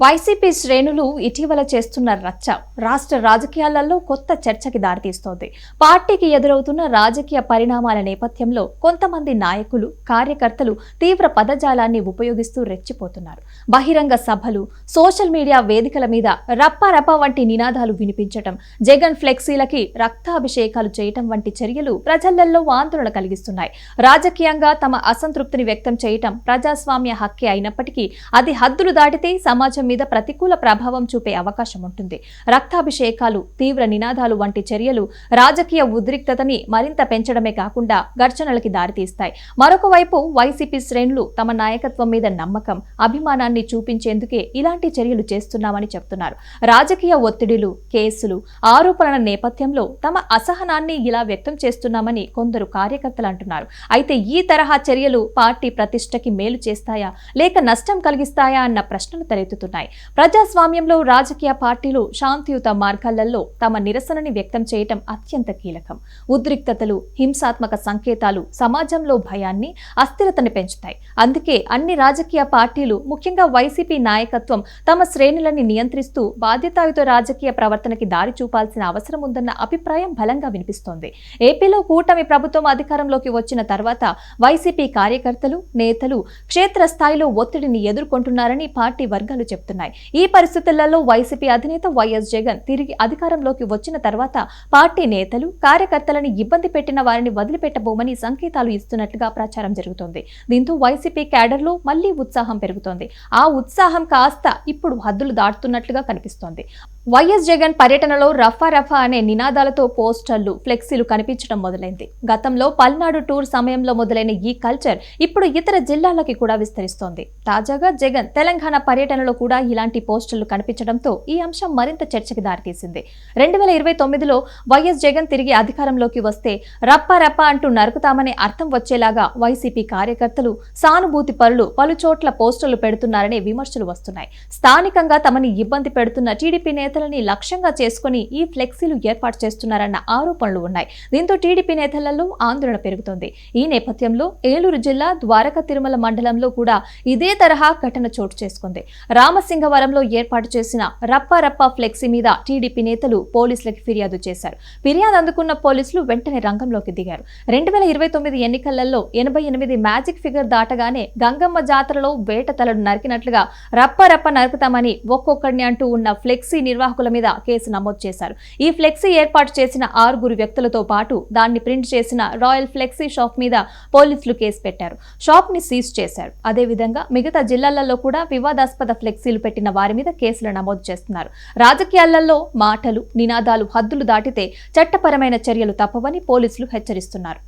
YCP శ్రేణులు ఇటీవల చేస్తున్న రచ్చ రాష్ట్ర రాజకీయాలలో కొత్త చర్చకి దారితీస్తోంది. పార్టీకి ఎదురవుతున్న రాజకీయ పరిణామాల నేపథ్యంలో కొంతమంది నాయకులు, కార్యకర్తలు తీవ్ర పదజాలాన్ని ఉపయోగిస్తూ రెచ్చిపోతున్నారు. బహిరంగ సభలు, సోషల్ మీడియా వేదికల మీద రప్ప వంటి నినాదాలు వినిపించటం, జగన్ ఫ్లెక్సీలకి రక్తాభిషేకాలు చేయటం వంటి చర్యలు ప్రజలలో ఆందోళన కలిగిస్తున్నాయి. రాజకీయంగా తమ అసంతృప్తిని వ్యక్తం చేయటం ప్రజాస్వామ్య హక్కే అయినప్పటికీ అది హద్దులు దాటితే సమాజం మీద ప్రతికూల ప్రభావం చూపే అవకాశం ఉంటుంది. రక్తాభిషేకాలు, తీవ్ర నినాదాలు వంటి చర్యలు రాజకీయ ఉద్రిక్తతని మరింత పెంచడమే కాకుండా ఘర్షణలకి దారితీస్తాయి. మరొక వైపు వైసీపీ శ్రేణులు తమ నాయకత్వం మీద నమ్మకం, అభిమానాన్ని చూపించేందుకే ఇలాంటి చర్యలు చేస్తున్నామని చెప్తున్నారు. రాజకీయ ఒత్తిడిలు, కేసులు, ఆరోపణల నేపథ్యంలో తమ అసహనాన్ని ఇలా వ్యక్తం చేస్తున్నామని కొందరు కార్యకర్తలు అంటున్నారు. అయితే ఈ తరహా చర్యలు పార్టీ ప్రతిష్టకి మేలు చేస్తాయా లేక నష్టం కలిగిస్తాయా అన్న ప్రశ్నలు తలెత్తుతున్నాయి. ప్రజాస్వామ్యంలో రాజకీయ పార్టీలు శాంతియుత మార్గాలలో తమ నిరసనని వ్యక్తం చేయటం అత్యంత కీలకం. ఉద్రిక్తతలు, హింసాత్మక సంకేతాలు సమాజంలో భయాన్ని, అస్థిరతని పెంచుతాయి. అందుకే అన్ని రాజకీయ పార్టీలు, ముఖ్యంగా వైసీపీ నాయకత్వం తమ శ్రేణులని నియంత్రిస్తూ బాధ్యతాయుత రాజకీయ ప్రవర్తనకి దారి చూపాల్సిన అవసరం ఉందన్న అభిప్రాయం బలంగా వినిపిస్తోంది. ఏపీలో కూటమి ప్రభుత్వం అధికారంలోకి వచ్చిన తర్వాత వైసీపీ కార్యకర్తలు, నేతలు క్షేత్రస్థాయిలో ఒత్తిడిని ఎదుర్కొంటున్నారని పార్టీ వర్గాలు చెప్తున్నాయి. ఈ పరిస్థితులలో వైసీపీ అధినేత వైఎస్ జగన్ తిరిగి అధికారంలోకి వచ్చిన తర్వాత పార్టీ నేతలు, కార్యకర్తలని ఇబ్బంది పెట్టిన వారిని వదిలిపెట్టబోమని సంకేతాలు ఇస్తున్నట్లుగా ప్రచారం జరుగుతోంది. దీంతో వైసీపీ క్యాడర్లో మళ్లీ ఉత్సాహం పెరుగుతోంది. ఆ ఉత్సాహం కాస్త ఇప్పుడు హద్దులు దాటుతున్నట్లుగా కనిపిస్తోంది. వైఎస్ జగన్ పర్యటనలో రఫా అనే నినాదాలతో పోస్టర్లు, ఫ్లెక్సీలు కనిపించడం మొదలైంది. గతంలో పల్నాడు టూర్ సమయంలో మొదలైన ఈ కల్చర్ ఇప్పుడు ఇతర జిల్లాలకి కూడా విస్తరిస్తోంది. తాజాగా జగన్ తెలంగాణ పర్యటనలో కూడా ఇలాంటి పోస్టర్లు కనిపించడంతో ఈ అంశం మరింత చర్చకి దారితీసింది. 2029లో వైఎస్ జగన్ తిరిగి అధికారంలోకి వస్తే రప్ప అంటూ నరుకుతామనే అర్థం వచ్చేలాగా వైసీపీ కార్యకర్తలు, సానుభూతి పరులు పలుచోట్ల పోస్టర్లు పెడుతున్నారనే విమర్శలు వస్తున్నాయి. స్థానికంగా తమని ఇబ్బంది పెడుతున్న టీడీపీ నేతలని లక్ష్యంగా చేసుకుని ఈ ఫ్లెక్సీలు ఏర్పాటు చేస్తున్నారన్న ఆరోపణలు ఉన్నాయి. దీంతో టీడీపీ నేతలలో ఆందోళన పెరుగుతోంది. ఈ నేపథ్యంలో ఏలూరు జిల్లా ద్వారకా తిరుమల మండలంలో కూడా ఇదే తరహా ఘటన చోటు చేసుకుంది. రామసింగవరంలో ఏర్పాటు చేసిన రప్ప ఫ్లెక్సీ మీద టీడీపీ నేతలు పోలీసులకు ఫిర్యాదు చేశారు. ఫిర్యాదు అందుకున్న పోలీసులు వెంటనే రంగంలోకి దిగారు. 2029 ఎన్నికలలో 88 మ్యాజిక్ ఫిగర్ దాటగానే గంగమ్మ జాతరలో వేట తలను నరికినట్లుగా రప్ప నరుకుతామని ఒక్కొక్కడిని అంటూ ఉన్న ఫ్లెక్సీ నిర్వాహకుల మీద కేసు నమోదు చేశారు. ఈ ఫ్లెక్సీ ఏర్పాటు చేసిన 6 వ్యక్తులతో పాటు దాన్ని ప్రింట్ చేసిన రాయల్ ఫ్లెక్సీ షాప్ మీద పోలీసులు కేసు పెట్టారు. షాప్ ని సీజ్ చేశారు. అదేవిధంగా మిగతా జిల్లాలలో కూడా వివాదాస్పద ఫ్లెక్సీలు పెట్టిన వారి మీద కేసులు నమోదు చేస్తున్నారు. రాజకీయాలలో మాటలు, నినాదాలు హద్దులు దాటితే చట్టపరమైన చర్యలు తప్పవని పోలీసులు హెచ్చరిస్తున్నారు.